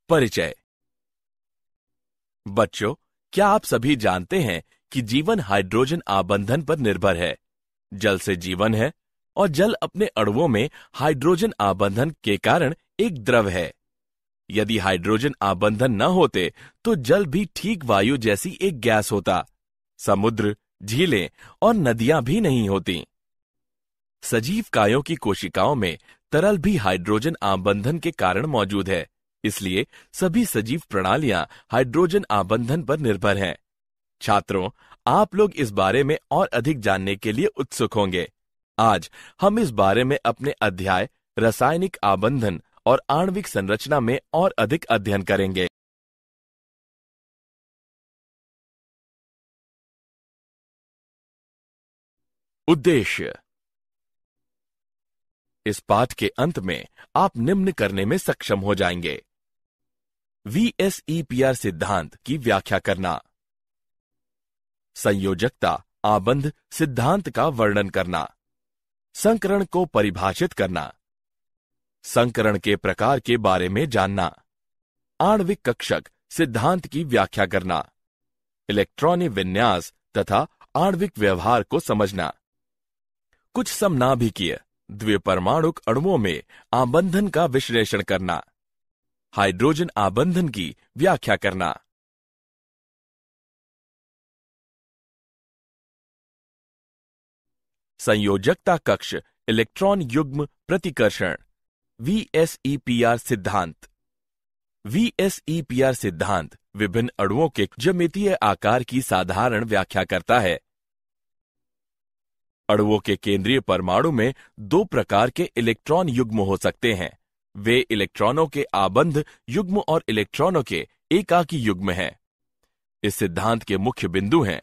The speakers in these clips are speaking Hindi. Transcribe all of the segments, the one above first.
परिचय। बच्चों, क्या आप सभी जानते हैं कि जीवन हाइड्रोजन आबंधन पर निर्भर है। जल से जीवन है और जल अपने अणुओं में हाइड्रोजन आबंधन के कारण एक द्रव है। यदि हाइड्रोजन आबंधन न होते तो जल भी ठीक वायु जैसी एक गैस होता। समुद्र, झीलें और नदियां भी नहीं होती। सजीव कायों की कोशिकाओं में तरल भी हाइड्रोजन आबंधन के कारण मौजूद है। इसलिए सभी सजीव प्रणालियां हाइड्रोजन आबंधन पर निर्भर हैं। छात्रों, आप लोग इस बारे में और अधिक जानने के लिए उत्सुक होंगे। आज हम इस बारे में अपने अध्याय रासायनिक आबंधन और आणविक संरचना में और अधिक अध्ययन करेंगे। उद्देश्य। इस पाठ के अंत में आप निम्न करने में सक्षम हो जाएंगे। VSEPR सिद्धांत की व्याख्या करना, संयोजकता आबंध सिद्धांत का वर्णन करना, संकरण को परिभाषित करना, संकरण के प्रकार के बारे में जानना, आणविक कक्षक सिद्धांत की व्याख्या करना, इलेक्ट्रॉनिक विन्यास तथा आणविक व्यवहार को समझना, कुछ समनाभिकीय द्विपरमाणुक अणुओं में आबंधन का विश्लेषण करना, हाइड्रोजन आबंधन की व्याख्या करना। संयोजकता कक्ष इलेक्ट्रॉन युग्म प्रतिकर्षण VSEPR सिद्धांत। VSEPR सिद्धांत विभिन्न अणुओं के ज्यामितीय आकार की साधारण व्याख्या करता है। अणुओं के केंद्रीय परमाणु में दो प्रकार के इलेक्ट्रॉन युग्म हो सकते हैं। वे इलेक्ट्रॉनों के आबंध युग्म और इलेक्ट्रॉनों के एकाकी युग्म हैं। इस सिद्धांत के मुख्य बिंदु हैं: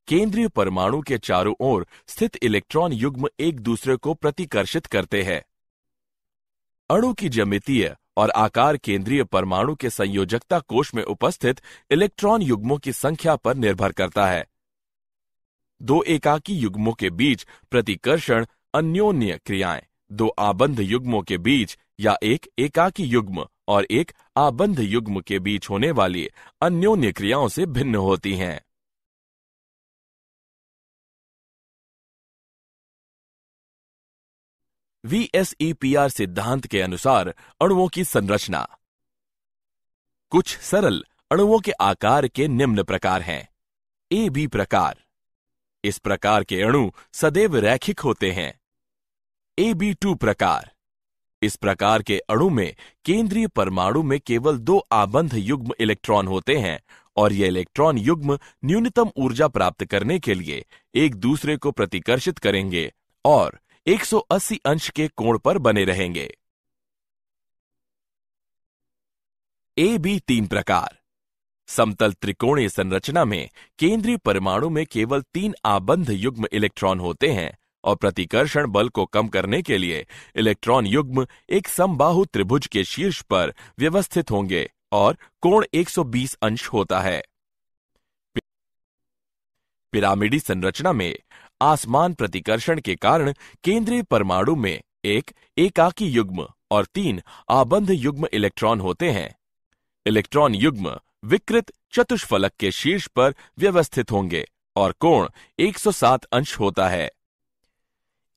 केंद्रीय परमाणु के चारों ओर स्थित इलेक्ट्रॉन युग्म एक दूसरे को प्रतिकर्षित करते हैं। अणु की ज्यामितीय और आकार केंद्रीय परमाणु के संयोजकता कोश में उपस्थित इलेक्ट्रॉन युग्मों की संख्या पर निर्भर करता है। दो एकाकी युग्मों के बीच प्रतिकर्षण अन्योन्य क्रियाएं दो आबंध युग्मों के बीच या एक एकाकी युग्म और एक आबंध युग्म के बीच होने वाली अन्योन्य क्रियाओं से भिन्न होती हैं। VSEPR सिद्धांत के अनुसार अणुओं की संरचना। कुछ सरल अणुओं के आकार के निम्न प्रकार हैं। AB प्रकार। इस प्रकार के अणु सदैव रैखिक होते हैं। AB2 प्रकार। इस प्रकार के अणु में केंद्रीय परमाणु में केवल दो आबंध युग्म इलेक्ट्रॉन होते हैं और ये इलेक्ट्रॉन युग्म न्यूनतम ऊर्जा प्राप्त करने के लिए एक दूसरे को प्रतिकर्षित करेंगे और 180 अंश के कोण पर बने रहेंगे। AB3 प्रकार। समतल त्रिकोणीय संरचना में केंद्रीय परमाणु में केवल 3 आबंध युग्म इलेक्ट्रॉन होते हैं और प्रतिकर्षण बल को कम करने के लिए इलेक्ट्रॉन युग्म एक समबाहु त्रिभुज के शीर्ष पर व्यवस्थित होंगे और कोण 120 अंश होता है। पिरामिडी संरचना में आसमान प्रतिकर्षण के कारण केंद्रीय परमाणु में एक एकाकी युग्म और 3 आबंध युग्म इलेक्ट्रॉन होते हैं। इलेक्ट्रॉन युग्म विकृत चतुष्फलक के शीर्ष पर व्यवस्थित होंगे और कोण 107 अंश होता है।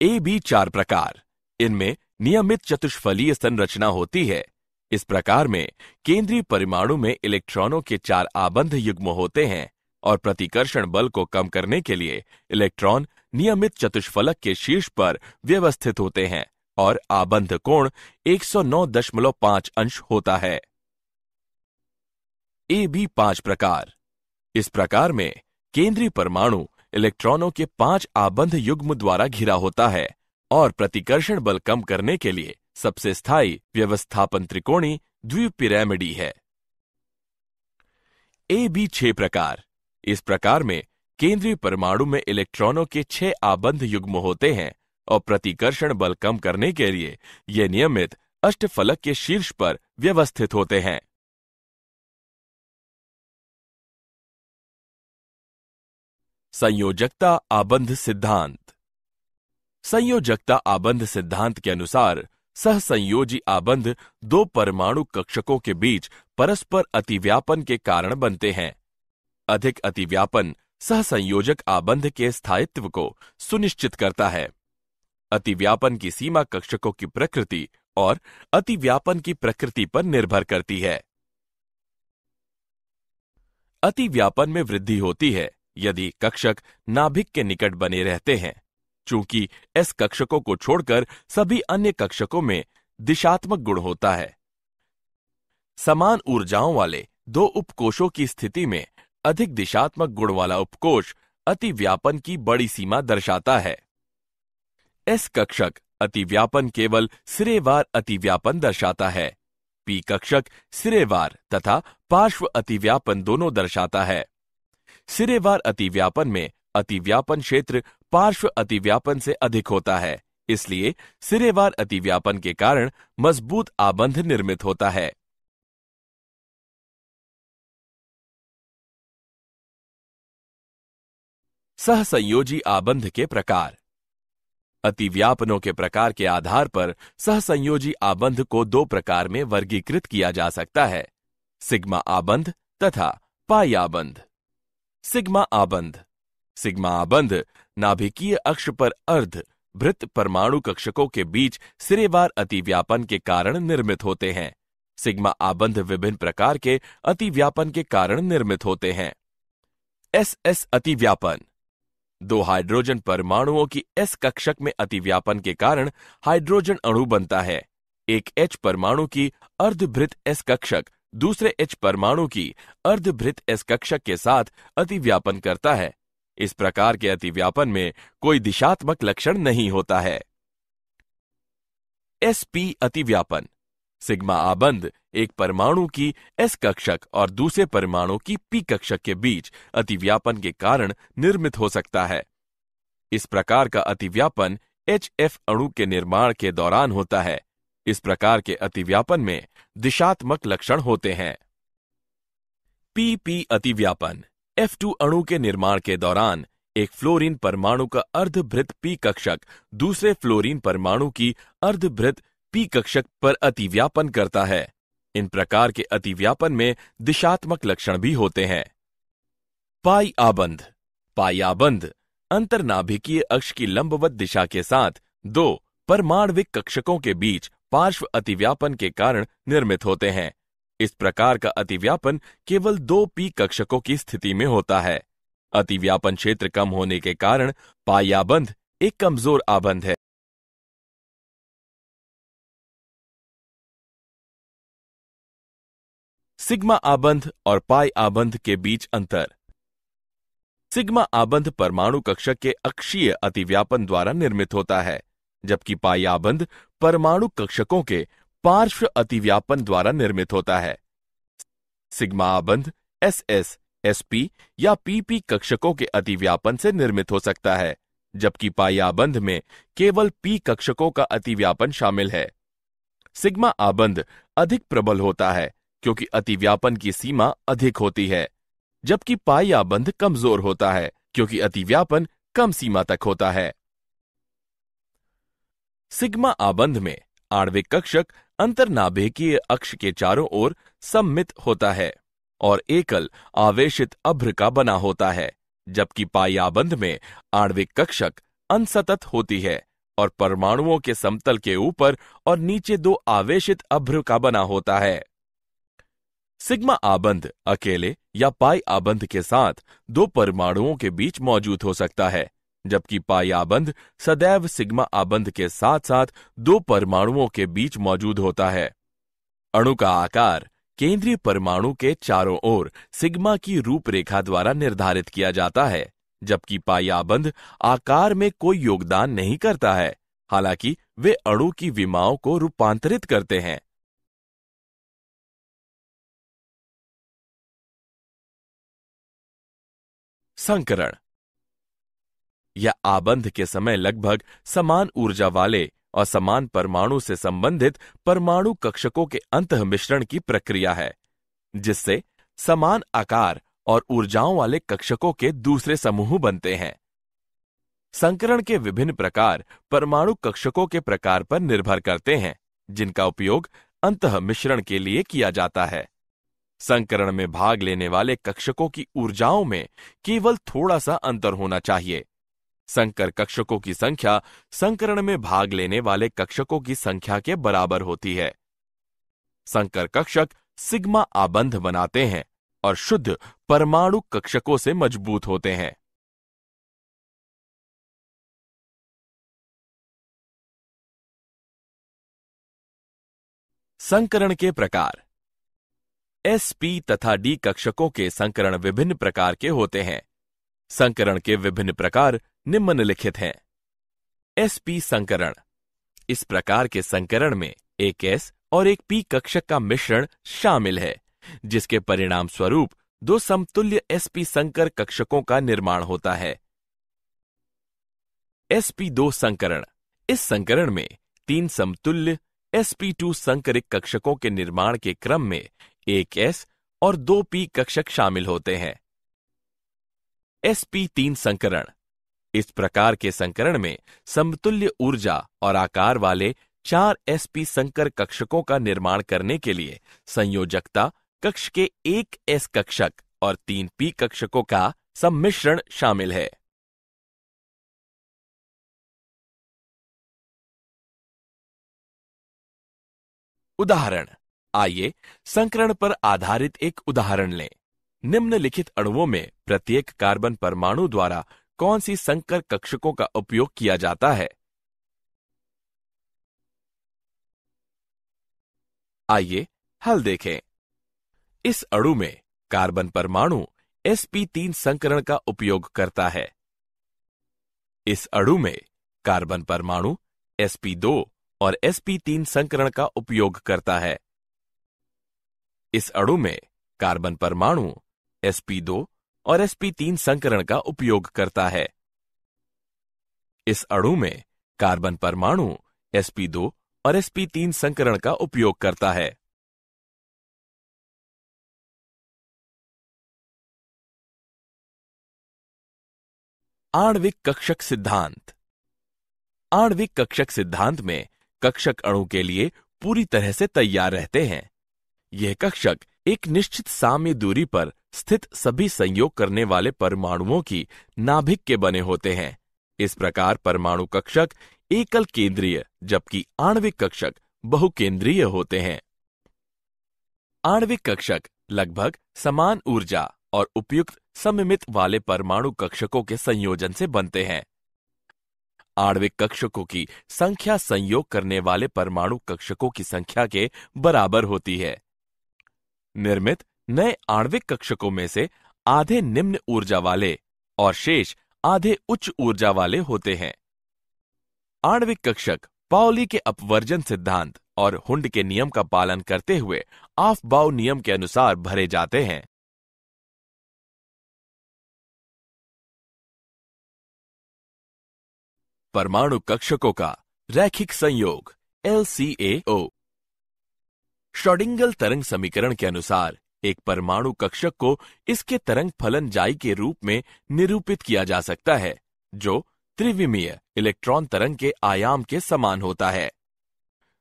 AB4 प्रकार। इनमें नियमित चतुष्फलीय संरचना होती है। इस प्रकार में केंद्रीय परमाणु में इलेक्ट्रॉनों के 4 आबंध युग्म होते हैं और प्रतिकर्षण बल को कम करने के लिए इलेक्ट्रॉन नियमित चतुष्फलक के शीर्ष पर व्यवस्थित होते हैं और आबंध कोण 109.5 अंश होता है। AB5 प्रकार। इस प्रकार में केंद्रीय परमाणु इलेक्ट्रॉनों के 5 आबंध युग्म द्वारा घिरा होता है और प्रतिकर्षण बल कम करने के लिए सबसे स्थायी व्यवस्थापन त्रिकोणी द्विपिरामिडी है। AB6 प्रकार। इस प्रकार में केंद्रीय परमाणु में इलेक्ट्रॉनों के 6 आबंध युग्म होते हैं और प्रतिकर्षण बल कम करने के लिए ये नियमित अष्टफलक के शीर्ष पर व्यवस्थित होते हैं। संयोजकता आबंध सिद्धांत। संयोजकता आबंध सिद्धांत के अनुसार सहसंयोजी आबंध दो परमाणु कक्षकों के बीच परस्पर अतिव्यापन के कारण बनते हैं। अधिक अतिव्यापन सहसंयोजक आबंध के स्थायित्व को सुनिश्चित करता है। अतिव्यापन की सीमा कक्षकों की प्रकृति और अतिव्यापन की प्रकृति पर निर्भर करती है। अतिव्यापन में वृद्धि होती है यदि कक्षक नाभिक के निकट बने रहते हैं। चूंकि एस कक्षकों को छोड़कर सभी अन्य कक्षकों में दिशात्मक गुण होता है। समान ऊर्जाओं वाले दो उपकोषों की स्थिति में अधिक दिशात्मक गुण वाला उपकोष अतिव्यापन की बड़ी सीमा दर्शाता है। एस कक्षक अतिव्यापन केवल सिरेवार अतिव्यापन दर्शाता है। पी कक्षक सिरेवार तथा पार्श्व अतिव्यापन दोनों दर्शाता है। सिरेवार अतिव्यापन में अतिव्यापन क्षेत्र पार्श्व अतिव्यापन से अधिक होता है, इसलिए सिरेवार अतिव्यापन के कारण मजबूत आबंध निर्मित होता है। सहसंयोजी आबंध के प्रकार। अतिव्यापनों के प्रकार के आधार पर सहसंयोजी आबंध को दो प्रकार में वर्गीकृत किया जा सकता है, सिग्मा आबंध तथा पाई आबंध। सिग्मा आबंध। सिग्मा आबंध नाभिकीय अक्ष पर अर्ध वृत्त परमाणु कक्षकों के बीच सिरेवार अतिव्यापन के कारण निर्मित होते हैं। सिग्मा आबंध विभिन्न प्रकार के अतिव्यापन के कारण निर्मित होते हैं। एस अतिव्यापन। दो हाइड्रोजन परमाणुओं की एस कक्षक में अतिव्यापन के कारण हाइड्रोजन अणु बनता है। एक एच परमाणु की अर्धभृत एस कक्षक दूसरे एच परमाणु की अर्धभृत एस कक्षक के साथ अतिव्यापन करता है। इस प्रकार के अतिव्यापन में कोई दिशात्मक लक्षण नहीं होता है। एसपी अतिव्यापन। सिग्मा आबंध एक परमाणु की एस कक्षक और दूसरे परमाणु की पी कक्षक के बीच अतिव्यापन के कारण निर्मित हो सकता है। इस प्रकार का अतिव्यापन HF अणु के निर्माण के दौरान होता है। इस प्रकार के अतिव्यापन में दिशात्मक लक्षण होते हैं। PP अतिव्यापन। F2 अणु के निर्माण के दौरान एक फ्लोरीन परमाणु का अर्धभृत पी कक्षक दूसरे फ्लोरीन परमाणु की अर्धभृत पी कक्षक पर अतिव्यापन करता है। इन प्रकार के अतिव्यापन में दिशात्मक लक्षण भी होते हैं। पाई आबंध। पाई आबंध अंतर्नाभिकीय अक्ष की लंबवत दिशा के साथ दो परमाण्विक कक्षकों के बीच पार्श्व अतिव्यापन के कारण निर्मित होते हैं। इस प्रकार का अतिव्यापन केवल दो पी कक्षकों की स्थिति में होता है। अतिव्यापन क्षेत्र कम होने के कारण पाई आबंध एक कमजोर आबंध है। सिग्मा आबंध और पाई आबंध के बीच अंतर। सिग्मा आबंध परमाणु कक्षक के अक्षीय अतिव्यापन द्वारा निर्मित होता है, जबकि पाई आबंध परमाणु कक्षकों के पार्श्व अतिव्यापन द्वारा निर्मित होता है। सिग्मा आबंध SS, SP या PP कक्षकों के अतिव्यापन से निर्मित हो सकता है, जबकि पाई आबंध में केवल P कक्षकों का अतिव्यापन शामिल है। सिग्मा आबंध अधिक प्रबल होता है क्योंकि अतिव्यापन की सीमा अधिक होती है, जबकि पाई आबंध कमजोर होता है क्योंकि अतिव्यापन कम सीमा तक होता है। सिग्मा आबंध में आणविक कक्षक अंतर्नाभिकीय अक्ष के चारों ओर सममित होता है और एकल आवेशित अभ्र का बना होता है, जबकि पाई आबंध में आणविक कक्षक अनसतत होती है और परमाणुओं के समतल के ऊपर और नीचे दो आवेशित अभ्र का बना होता है। सिग्मा आबंध अकेले या पाई आबंध के साथ दो परमाणुओं के बीच मौजूद हो सकता है, जबकि पाई आबंध सदैव सिग्मा आबंध के साथ साथ दो परमाणुओं के बीच मौजूद होता है। अणु का आकार केंद्रीय परमाणु के चारों ओर सिग्मा की रूपरेखा द्वारा निर्धारित किया जाता है, जबकि पाई आबंध आकार में कोई योगदान नहीं करता है, हालांकि वे अणु की विमाओं को रूपांतरित करते हैं। संकरण। यह आबंध के समय लगभग समान ऊर्जा वाले और समान परमाणु से संबंधित परमाणु कक्षकों के अंतः मिश्रण की प्रक्रिया है, जिससे समान आकार और ऊर्जाओं वाले कक्षकों के दूसरे समूह बनते हैं। संकरण के विभिन्न प्रकार परमाणु कक्षकों के प्रकार पर निर्भर करते हैं। जिनका उपयोग अंतः मिश्रण के लिए किया जाता है। संकरण में भाग लेने वाले कक्षकों की ऊर्जाओं में केवल थोड़ा सा अंतर होना चाहिए। संकर कक्षकों की संख्या संकरण में भाग लेने वाले कक्षकों की संख्या के बराबर होती है। संकर कक्षक सिग्मा आबंध बनाते हैं और शुद्ध परमाणु कक्षकों से मजबूत होते हैं। संकरण के प्रकार। sp तथा d कक्षकों के संकरण विभिन्न प्रकार के होते हैं। संकरण के विभिन्न प्रकार निम्नलिखित हैं। sp संकरण। इस प्रकार के संकरण में एक s और एक p कक्षक का मिश्रण शामिल है, जिसके परिणाम स्वरूप दो समतुल्य sp संकर कक्षकों का निर्माण होता है। sp2 संकरण। इस संकरण में तीन समतुल्य sp2 संकरित कक्षकों के निर्माण के क्रम में एक s और दो p कक्षक शामिल होते हैं। sp3 संकरण। इस प्रकार के संकरण में समतुल्य ऊर्जा और आकार वाले चार sp संकर कक्षकों का निर्माण करने के लिए संयोजकता कक्ष के एक s कक्षक और तीन p कक्षकों का सम्मिश्रण शामिल है। उदाहरण। आइए संकरण पर आधारित एक उदाहरण लें। निम्नलिखित अणुओं में प्रत्येक कार्बन परमाणु द्वारा कौन सी संकर कक्षकों का उपयोग किया जाता है? आइए हल देखें। इस अणु में कार्बन परमाणु sp3 संकरण का उपयोग करता है। इस अणु में कार्बन परमाणु sp2 और sp3 संकरण का उपयोग करता है। इस अणु में कार्बन परमाणु sp2 और sp3 संकरण का उपयोग करता है। इस अणु में कार्बन परमाणु sp2 और sp3 संकरण का उपयोग करता है। आणविक कक्षक सिद्धांत। आणविक कक्षक सिद्धांत में कक्षक अणु के लिए पूरी तरह से तैयार रहते हैं। यह कक्षक एक निश्चित साम्य दूरी पर स्थित सभी संयोग करने वाले परमाणुओं की नाभिक के बने होते हैं। इस प्रकार परमाणु कक्षक एकल केंद्रीय जबकि आणविक कक्षक बहुकेंद्रीय होते हैं। आणविक कक्षक लगभग समान ऊर्जा और उपयुक्त सममित वाले परमाणु कक्षकों के संयोजन से बनते हैं। आणविक कक्षकों की संख्या संयोग करने वाले परमाणु कक्षकों की संख्या के बराबर होती है। निर्मित नए आणविक कक्षकों में से आधे निम्न ऊर्जा वाले और शेष आधे उच्च ऊर्जा वाले होते हैं। आणविक कक्षक पाउली के अपवर्जन सिद्धांत और हुंड के नियम का पालन करते हुए ऑफ-बाउ नियम के अनुसार भरे जाते हैं। परमाणु कक्षकों का रैखिक संयोग LCAO। श्रोडिंगर तरंग समीकरण के अनुसार एक परमाणु कक्षक को इसके तरंग फलनजाई के रूप में निरूपित किया जा सकता है, जो त्रिविमीय इलेक्ट्रॉन तरंग के आयाम के समान होता है।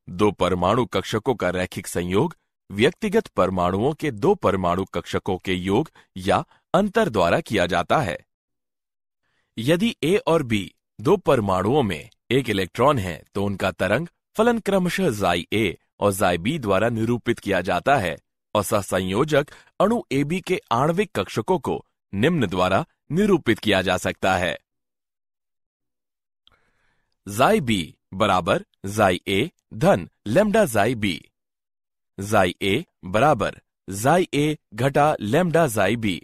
दो परमाणु कक्षकों का रैखिक संयोग व्यक्तिगत परमाणुओं के दो परमाणु कक्षकों के योग या अंतर द्वारा किया जाता है। यदि A और B दो परमाणुओं में एक इलेक्ट्रॉन है तो उनका तरंग फलन क्रमशः Xi A और Xi B द्वारा निरूपित किया जाता है और सहसंयोजक अणु AB के आणविक कक्षकों को निम्न द्वारा निरूपित किया जा सकता है। Xi B बराबर Xi A धन lambda Xi B। Xi A बराबर Xi A घटा लैम्डा Xi B,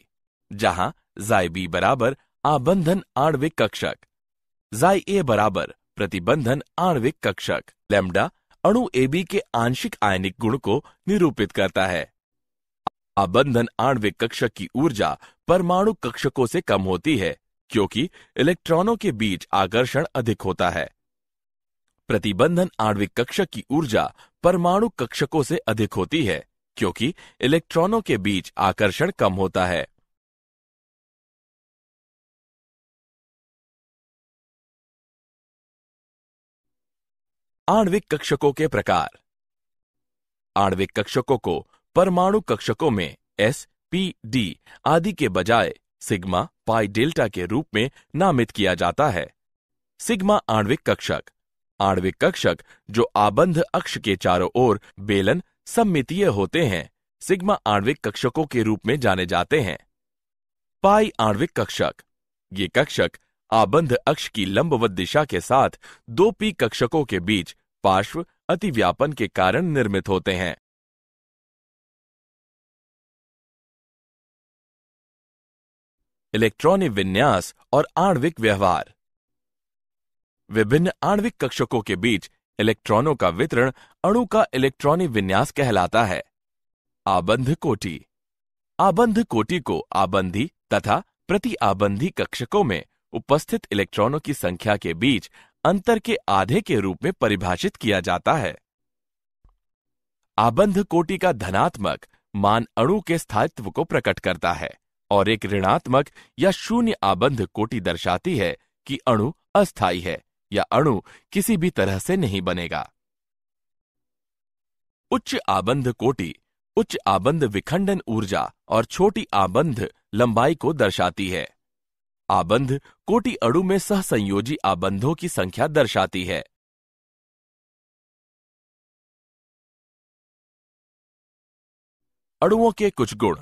जहां Xi B बराबर आबंधन आणविक कक्षक, Xi A बराबर प्रतिबंधन आणविक कक्षक, लैम्डा अणु AB के आंशिक आयनिक गुण को निरूपित करता है। आबंधन आणविक कक्षक की ऊर्जा परमाणु कक्षकों से कम होती है क्योंकि इलेक्ट्रॉनों के बीच आकर्षण अधिक होता है। प्रतिबंधन आणविक कक्षक की ऊर्जा परमाणु कक्षकों से अधिक होती है क्योंकि इलेक्ट्रॉनों के बीच आकर्षण कम होता है। आणविक कक्षकों के प्रकार। आणविक कक्षकों को परमाणु कक्षकों में s, p, d आदि के बजाय सिग्मा, पाई, डेल्टा के रूप में नामित किया जाता है। सिग्मा आणविक कक्षक जो आबंध अक्ष के चारों ओर बेलन सममितीय होते हैं, सिग्मा आणविक कक्षकों के रूप में जाने जाते हैं। पाई आणविक कक्षक, ये कक्षक आबंध अक्ष की लंबवत दिशा के साथ दो पी कक्षकों के बीच पार्श्व अतिव्यापन के कारण निर्मित होते हैं। इलेक्ट्रॉनिक विन्यास और आणविक व्यवहार। विभिन्न आणविक कक्षकों के बीच इलेक्ट्रॉनों का वितरण अणु का इलेक्ट्रॉनिक विन्यास कहलाता है। आबंध कोटि को आबंधी तथा प्रति आबंधी कक्षकों में उपस्थित इलेक्ट्रॉनों की संख्या के बीच अंतर के आधे के रूप में परिभाषित किया जाता है। आबंध कोटि का धनात्मक मान अणु के स्थायित्व को प्रकट करता है और एक ऋणात्मक या शून्य आबंध कोटि दर्शाती है कि अणु अस्थायी है या अणु किसी भी तरह से नहीं बनेगा। उच्च आबंध कोटि उच्च आबंध विखंडन ऊर्जा और छोटी आबंध लंबाई को दर्शाती है। आबंध कोटि अणु में सहसंयोजी आबंधों की संख्या दर्शाती है। अणुओं के कुछ गुण।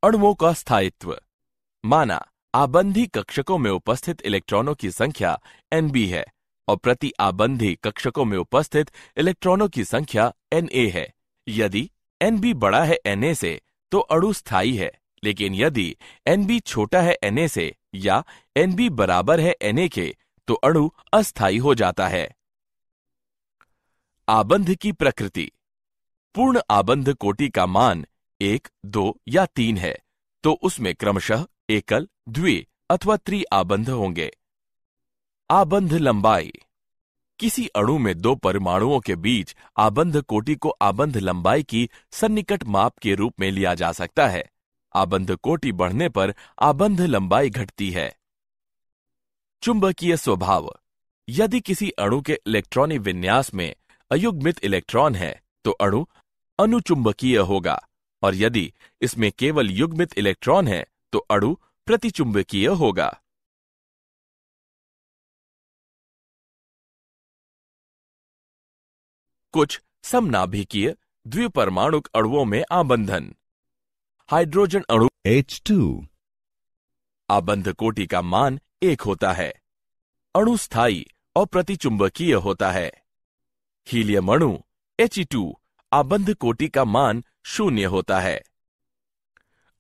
अणुओं का स्थायित्व। माना आबंधी कक्षकों में उपस्थित इलेक्ट्रॉनों की संख्या Nb है और प्रति आबंधी कक्षकों में उपस्थित इलेक्ट्रॉनों की संख्या Na है। यदि Nb बड़ा है Na से तो अणु स्थायी है, लेकिन यदि Nb छोटा है Na से या Nb बराबर है Na के तो अणु अस्थायी हो जाता है। आबंध की प्रकृति। पूर्ण आबंध कोटि का मान 1, 2 या 3 है तो उसमें क्रमशः एकल, द्वि अथवा त्रि आबंध होंगे। आबंध लंबाई। किसी अणु में दो परमाणुओं के बीच आबंध कोटि को आबंध लंबाई की सन्निकट माप के रूप में लिया जा सकता है। आबंध कोटि बढ़ने पर आबंध लंबाई घटती है। चुंबकीय स्वभाव। यदि किसी अणु के इलेक्ट्रॉनिक विन्यास में अयुग्मित इलेक्ट्रॉन है तो अणु अनुचुंबकीय होगा और यदि इसमें केवल युग्मित इलेक्ट्रॉन है तो अणु प्रतिचुंबकीय होगा। कुछ समनाभिकीय द्विपरमाणुक अणुओं में आबंधन। हाइड्रोजन अणु H2 आबंध कोटि का मान 1 होता है। अणु स्थायी और प्रतिचुंबकीय होता है। हीलियम अणु He2 आबंध कोटि का मान 0 होता है।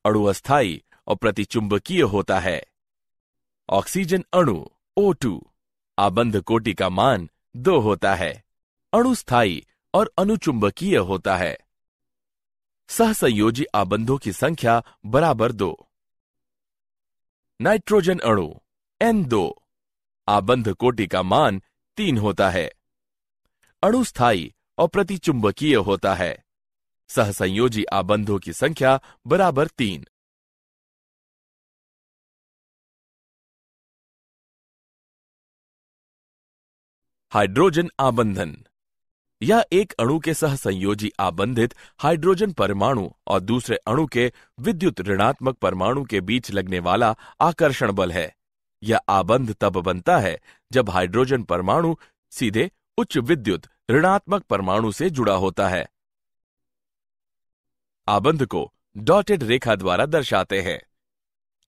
अणु अस्थायी और प्रतिचुंबकीय होता है। ऑक्सीजन अणु O2 आबंध कोटि का मान 2 होता है। अणु स्थायी और अनुचुंबकीय होता है। सहसंयोजी आबंधों की संख्या बराबर 2। नाइट्रोजन अणु N2 आबंध कोटि का मान 3 होता है। अणु स्थायी और प्रतिचुंबकीय होता है। सहसंयोजी आबंधों की संख्या बराबर 3। हाइड्रोजन आबंधन। यह एक अणु के सहसंयोजी आबंधित हाइड्रोजन परमाणु और दूसरे अणु के विद्युत ऋणात्मक परमाणु के बीच लगने वाला आकर्षण बल है। यह आबंध तब बनता है जब हाइड्रोजन परमाणु सीधे उच्च विद्युत ऋणात्मक परमाणु से जुड़ा होता है। आबंध को डॉटेड रेखा द्वारा दर्शाते हैं।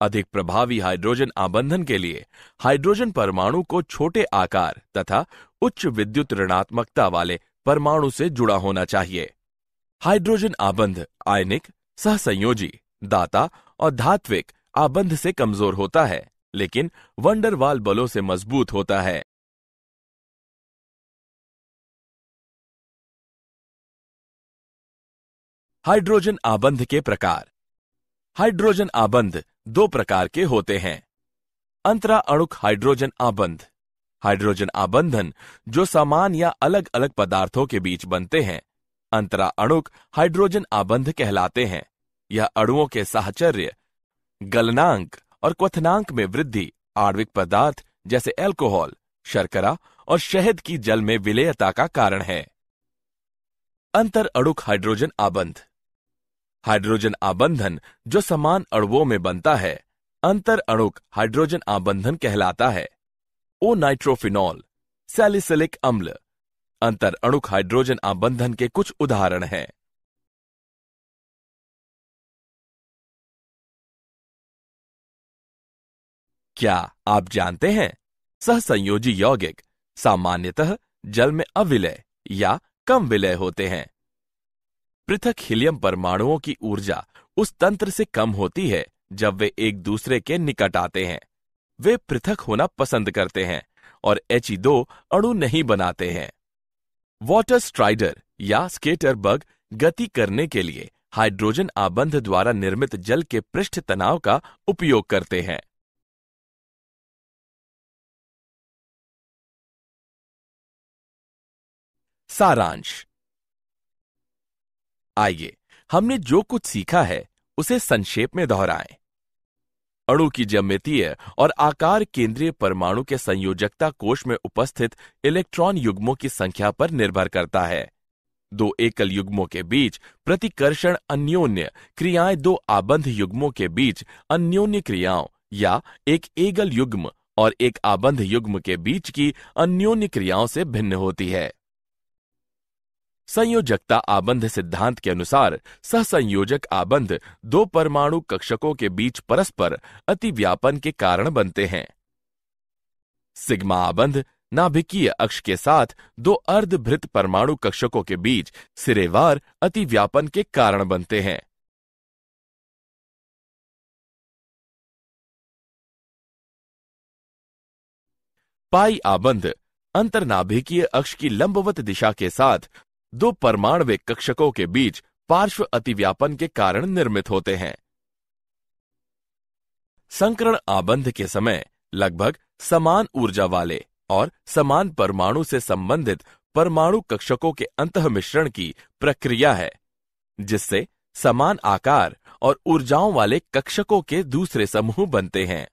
अधिक प्रभावी हाइड्रोजन आबंधन के लिए हाइड्रोजन परमाणु को छोटे आकार तथा उच्च विद्युत ऋणात्मकता वाले परमाणु से जुड़ा होना चाहिए। हाइड्रोजन आबंध आयनिक, सहसंयोजी, दाता और धात्विक आबंध से कमजोर होता है, लेकिन वंडरवाल बलों से मजबूत होता है। हाइड्रोजन आबंध के प्रकार। हाइड्रोजन आबंध 2 प्रकार के होते हैं। अंतरा अणुक हाइड्रोजन आबंध। हाइड्रोजन आबंधन जो समान या अलग अलग पदार्थों के बीच बनते हैं अंतरा अणुक हाइड्रोजन आबंध कहलाते हैं। यह अणुओं के साहचर्य, गलनांक और क्वथनांक में वृद्धि आणविक पदार्थ जैसे अल्कोहल, शर्करा और शहद की जल में विलेयता का कारण है। अंतर अणुक हाइड्रोजन आबंध। हाइड्रोजन आबंधन जो समान अणुओं में बनता है अंतर अणुक हाइड्रोजन आबंधन कहलाता है। ओ नाइट्रोफिनॉल, सैलिसिलिक अम्ल अंतर अणुक हाइड्रोजन आबंधन के कुछ उदाहरण हैं। क्या आप जानते हैं सहसंयोजी यौगिक सामान्यतः जल में अविलय या कम विलय होते हैं। पृथक हीलियम परमाणुओं की ऊर्जा उस तंत्र से कम होती है जब वे एक दूसरे के निकट आते हैं। वे पृथक होना पसंद करते हैं और He2 अणु नहीं बनाते हैं। वाटर स्ट्राइडर या स्केटर बग गति करने के लिए हाइड्रोजन आबंध द्वारा निर्मित जल के पृष्ठ तनाव का उपयोग करते हैं। सारांश। आइए हमने जो कुछ सीखा है उसे संक्षेप में दोहराएं। अणु की ज्यामितीय और आकार केंद्रीय परमाणु के संयोजकता कोश में उपस्थित इलेक्ट्रॉन युग्मों की संख्या पर निर्भर करता है। दो एकल युग्मों के बीच प्रतिकर्षण अन्योन्य क्रियाएं दो आबंध युग्मों के बीच अन्योन्य क्रियाओं या एक एकल युग्म और एक आबंध युग्म के बीच की अन्योन्य क्रियाओं से भिन्न होती है। संयोजकता आबंध सिद्धांत के अनुसार सहसंयोजक आबंध दो परमाणु कक्षकों के बीच परस्पर अतिव्यापन के कारण बनते हैं। सिग्मा आबंध नाभिकीय अक्ष के साथ दो अर्धभृत परमाणु कक्षकों के बीच सिरेवार अतिव्यापन के कारण बनते हैं। पाई आबंध अंतर्नाभिकीय अक्ष की लंबवत दिशा के साथ दो परमाणविक कक्षकों के बीच पार्श्व अतिव्यापन के कारण निर्मित होते हैं। संकरण आबंध के समय लगभग समान ऊर्जा वाले और समान परमाणु से संबंधित परमाणु कक्षकों के अंतःमिश्रण की प्रक्रिया है, जिससे समान आकार और ऊर्जाओं वाले कक्षकों के दूसरे समूह बनते हैं।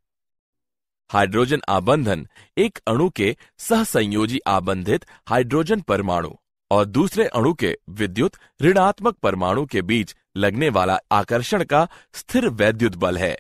हाइड्रोजन आबंधन एक अणु के सहसंयोजी आबंधित हाइड्रोजन परमाणु और दूसरे अणु के विद्युत ऋणात्मक परमाणु के बीच लगने वाला आकर्षण का स्थिर वैद्युत बल है।